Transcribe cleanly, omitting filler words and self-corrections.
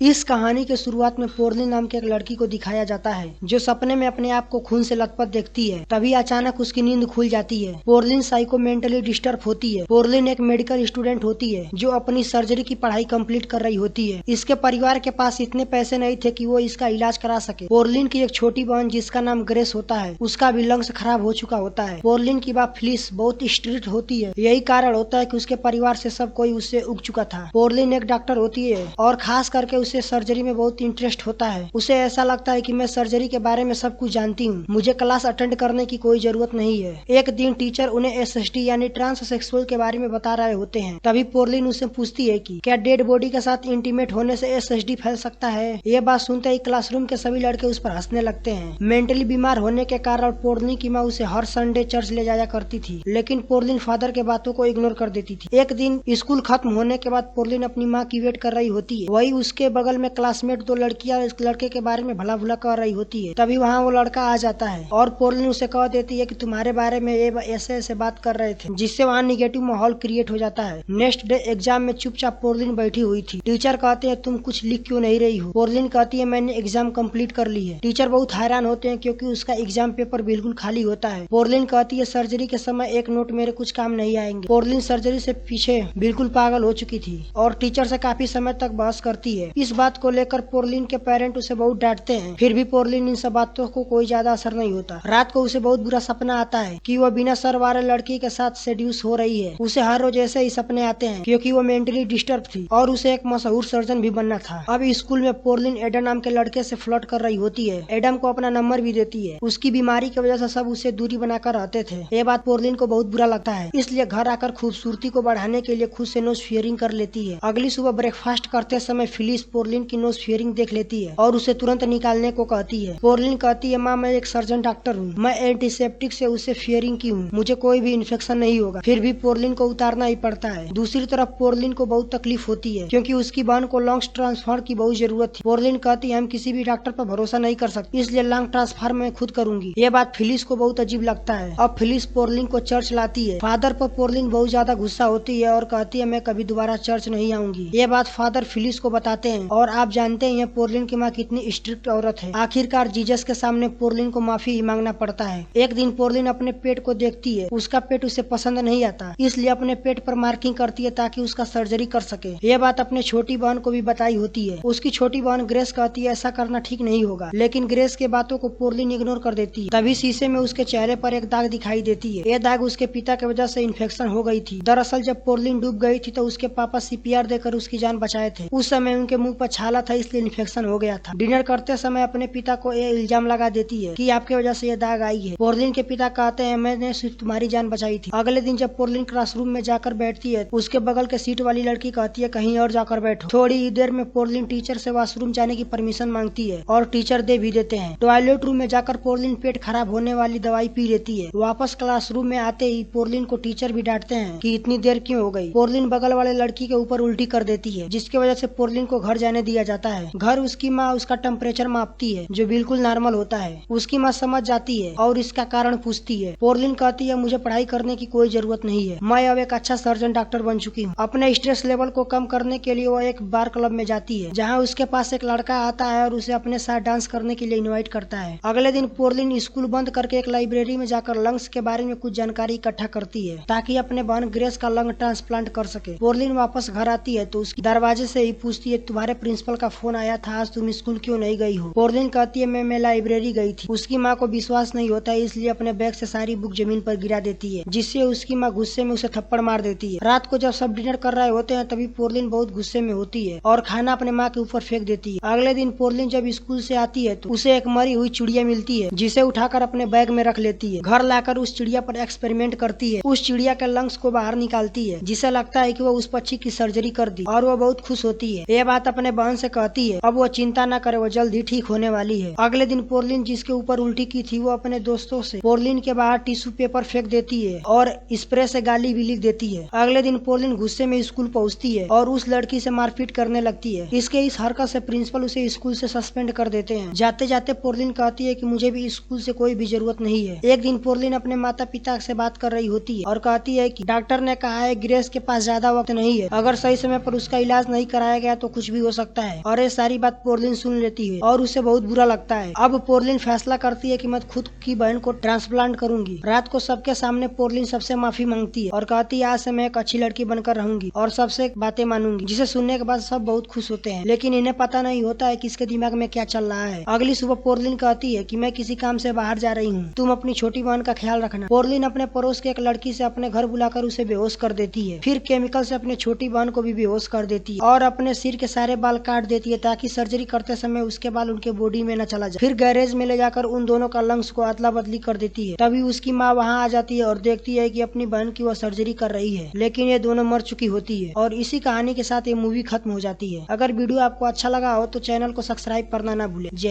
इस कहानी के शुरुआत में पोर्लिन नाम की एक लड़की को दिखाया जाता है जो सपने में अपने आप को खून से लथपथ देखती है। तभी अचानक उसकी नींद खुल जाती है। पोर्लिन साइको मेंटली डिस्टर्ब होती है। पोर्लिन एक मेडिकल स्टूडेंट होती है जो अपनी सर्जरी की पढ़ाई कंप्लीट कर रही होती है। इसके परिवार के पास इतने पैसे नहीं थे कि वो इसका इलाज करा सके। पोर्लिन की एक छोटी बहन जिसका नाम ग्रेस होता है, उसका भी लंग्स खराब हो चुका होता है। पोर्लिन की बाप फिलिस बहुत स्ट्रिक्ट होती है। यही कारण होता है कि उसके परिवार से सब कोई उससे उग चुका था। पोर्लिन एक डॉक्टर होती है और खास करके उसे सर्जरी में बहुत इंटरेस्ट होता है। उसे ऐसा लगता है कि मैं सर्जरी के बारे में सब कुछ जानती हूँ, मुझे क्लास अटेंड करने की कोई जरूरत नहीं है। एक दिन टीचर उन्हें एसएसटी यानी ट्रांससेक्सुअल के बारे में बता रहे होते हैं। तभी पोर्लिन उससे पूछती है कि क्या डेड बॉडी के साथ इंटीमेट होने से एसएसडी फैल सकता है। ये बात सुनते ही क्लासरूम के सभी लड़के उस पर हंसने लगते हैं। मेंटली बीमार होने के कारण पोर्लिन की माँ उसे हर संडे चर्च ले जाया करती थी, लेकिन पोर्लिन फादर के बातों को इग्नोर कर देती थी। एक दिन स्कूल खत्म होने के बाद पोर्लिन अपनी माँ की वेट कर रही होती है। वही उसके बगल में क्लासमेट दो लड़कियां इस लड़के के बारे में भला भुला कर रही होती है। तभी वहाँ वो लड़का आ जाता है और पोर्लिन उसे कह देती है कि तुम्हारे बारे में ये ऐसे ऐसे बात कर रहे थे, जिससे वहाँ निगेटिव माहौल क्रिएट हो जाता है। नेक्स्ट डे एग्जाम में चुपचाप पोर्लिन बैठी हुई थी। टीचर कहते हैं तुम कुछ लिख क्यों नहीं रही हो। पोर्लिन कहती है मैंने एग्जाम कंप्लीट कर ली है। टीचर बहुत हैरान होते हैं क्योंकि उसका एग्जाम पेपर बिल्कुल खाली होता है। पोर्लिन कहती है सर्जरी के समय एक नोट मेरे कुछ काम नहीं आएंगे। पोर्लिन सर्जरी से पीछे बिल्कुल पागल हो चुकी थी और टीचर से काफी समय तक बहस करती है। इस बात को लेकर पोर्लिन के पेरेंट उसे बहुत डांटते हैं। फिर भी पोर्लिन इन सब बातों को कोई ज्यादा असर नहीं होता। रात को उसे बहुत बुरा सपना आता है कि वो बिना सर वाले लड़की के साथ सेड्यूस हो रही है। उसे हर रोज ऐसे ही सपने आते हैं क्योंकि वो मेंटली डिस्टर्ब थी और उसे एक मशहूर सर्जन भी बनना था। अब स्कूल में पोर्लिन एडम नाम के लड़के से फ्लर्ट कर रही होती है। एडम को अपना नंबर भी देती है। उसकी बीमारी की वजह से सब उसे दूरी बनाकर रहते थे। ये बात पोर्लिन को बहुत बुरा लगता है, इसलिए घर आकर खूबसूरती को बढ़ाने के लिए खुद से नोज फियरिंग कर लेती है। अगली सुबह ब्रेकफास्ट करते समय फिलिस पोर्लिन की नोज फियरिंग देख लेती है और उसे तुरंत निकालने को कहती है। पोर्लिन कहती है माँ मैं एक सर्जन डॉक्टर हूँ, मैं एंटीसेप्टिक से उसे फियरिंग की हूँ, मुझे कोई भी इन्फेक्शन नहीं होगा। फिर भी पोर्लिन को उतारना ही पड़ता है। दूसरी तरफ पोर्लिन को बहुत तकलीफ होती है क्योंकि उसकी बहन को लंग्स ट्रांसफर की बहुत जरूरत थी। पोर्लिन कहती है हम किसी भी डॉक्टर पर भरोसा नहीं कर सकते, इसलिए लंग ट्रांसफर मैं खुद करूंगी। ये बात फिलिस को बहुत अजीब लगता है। अब फिलिस पोर्लिन को चर्च लाती है। फादर पर पोर्लिन बहुत ज्यादा गुस्सा होती है और कहती है मैं कभी दोबारा चर्च नहीं आऊंगी। ये बात फादर फिलिस को बताते हैं और आप जानते हैं पोर्लिन की माँ कितनी स्ट्रिक्ट औरत है। आखिरकार जीसस के सामने पोर्लिन को माफी ही मांगना पड़ता है। एक दिन पोर्लिन अपने पेट को देखती है। उसका पेट उसे पसंद नहीं आता, इसलिए अपने पेट पर मार्किंग करती है ताकि उसका सर्जरी कर सके। ये बात अपने छोटी बहन को भी बताई होती है। उसकी छोटी बहन ग्रेस कहती है ऐसा करना ठीक नहीं होगा, लेकिन ग्रेस के बातों को पोर्लिन इग्नोर कर देती है। तभी शीशे में उसके चेहरे पर एक दाग दिखाई देती है। ये दाग उसके पिता की वजह से इन्फेक्शन हो गई थी। दरअसल जब पोर्लिन डूब गई थी तो उसके पापा सीपीआर देकर उसकी जान बचाए थे। उस समय उनके मुंह पर छाला था, इसलिए इन्फेक्शन हो गया था। डिनर करते समय अपने पिता को ये इल्जाम लगा देती है कि आपके वजह से ये दाग आई है। पोर्लिन के पिता कहते हैं मैंने सिर्फ तुम्हारी जान बचाई थी। अगले दिन जब पोर्लिन क्लासरूम में जाकर बैठती है, उसके बगल के सीट वाली लड़की कहती है कहीं और जाकर बैठो। थोड़ी ही देर में पोर्लिन टीचर से वॉशरूम जाने की परमिशन मांगती है और टीचर दे भी देते हैं। टॉयलेट रूम में जाकर पोर्लिन पेट खराब होने वाली दवाई पी लेती है। वापस क्लासरूम में आते ही पोर्लिन को टीचर भी डांटते हैं कि इतनी देर क्यों हो गई। पोर्लिन बगल वाले लड़की के ऊपर उल्टी कर देती है, जिसकी वजह से पोर्लिन को घर जाने दिया जाता है। घर उसकी माँ उसका टेम्परेचर मापती है जो बिल्कुल नॉर्मल होता है। उसकी माँ समझ जाती है और इसका कारण पूछती है। पोर्लिन कहती है मुझे पढ़ाई करने की कोई जरूरत नहीं है, मैं अब एक अच्छा सर्जन डॉक्टर बन चुकी हूँ। अपने स्ट्रेस लेवल को कम करने के लिए वो एक बार क्लब में जाती है जहाँ उसके पास एक लड़का आता है और उसे अपने साथ डांस करने के लिए इनवाइट करता है। अगले दिन पोर्लिन स्कूल बंद करके एक लाइब्रेरी में जाकर लंग्स के बारे में कुछ जानकारी इकट्ठा करती है ताकि अपने बहन ग्रेस का लंग ट्रांसप्लांट कर सके। पोर्लिन वापस घर आती है तो उसकी दरवाजे से ही पूछती है तुम्हारे प्रिंसिपल का फोन आया था, आज तुम स्कूल क्यों नहीं गई हो। पोर्लिन कहती है मैं लाइब्रेरी गई थी। उसकी माँ को विश्वास नहीं होता है, इसलिए अपने बैग से सारी बुक जमीन पर गिरा देती है, जिससे उसकी माँ गुस्से में उसे थप्पड़ मार देती है। रात को जब सब डिनर कर रहे होते हैं तभी पोर्लिन बहुत गुस्से में होती है और खाना अपने माँ के ऊपर फेंक देती है। अगले दिन पोर्लिन जब स्कूल से आती है तो उसे एक मरी हुई चिड़िया मिलती है, जिसे उठाकर अपने बैग में रख लेती है। घर लाकर उस चिड़िया पर एक्सपेरिमेंट करती है। उस चिड़िया के लंग्स को बाहर निकालती है, जिसे लगता है कि वो उस पक्षी की सर्जरी कर दी और वो बहुत खुश होती है। ये बात अपने बहन से कहती है। अब वो चिंता न करे, वो जल्द ही ठीक होने वाली है। अगले दिन पोर्लिन जिसके ऊपर उल्टी की थी वो अपने दोस्तों से पोर्लिन के बाहर टिश्यू पेपर फेंक देती है और स्प्रे से गाली भी लिख देती है। अगले दिन पोर्लिन गुस्से में स्कूल पहुंचती है और उस लड़की से मारपीट करने लगती है। इसके इस हरकत से प्रिंसिपल उसे स्कूल से सस्पेंड कर देते हैं। जाते जाते पोर्लिन कहती है कि मुझे भी स्कूल से कोई भी जरूरत नहीं है। एक दिन पोर्लिन अपने माता पिता से बात कर रही होती है और कहती है कि डॉक्टर ने कहा है ग्रेस के पास ज्यादा वक्त नहीं है, अगर सही समय पर उसका इलाज नहीं कराया गया तो कुछ भी हो हो सकता है। और ये सारी बात पोर्लिन सुन लेती है और उसे बहुत बुरा लगता है। अब पोर्लिन फैसला करती है कि मैं खुद की बहन को ट्रांसप्लांट करूंगी। रात को सबके सामने पोर्लिन सबसे माफी मांगती है और कहती है आज से मैं एक अच्छी लड़की बनकर रहूंगी और सबसे बातें मानूंगी, जिसे सुनने के बाद सब बहुत खुश होते हैं। लेकिन इन्हें पता नहीं होता है कि इसके दिमाग में क्या चल रहा है। अगली सुबह पोर्लिन कहती है कि मैं किसी काम से बाहर जा रही हूँ, तुम अपनी छोटी बहन का ख्याल रखना। पोर्लिन अपने पड़ोस के एक लड़की से अपने घर बुलाकर उसे बेहोश कर देती है, फिर केमिकल से अपनी छोटी बहन को भी बेहोश कर देती है और अपने सिर के सारे बाल काट देती है ताकि सर्जरी करते समय उसके बाल उनके बॉडी में न चला जाए। फिर गैरेज में ले जाकर उन दोनों का लंग्स को अदला बदली कर देती है। तभी उसकी माँ वहाँ आ जाती है और देखती है कि अपनी बहन की वह सर्जरी कर रही है, लेकिन ये दोनों मर चुकी होती है। और इसी कहानी के साथ ये मूवी खत्म हो जाती है। अगर वीडियो आपको अच्छा लगा हो तो चैनल को सब्सक्राइब करना ना भूले। जय।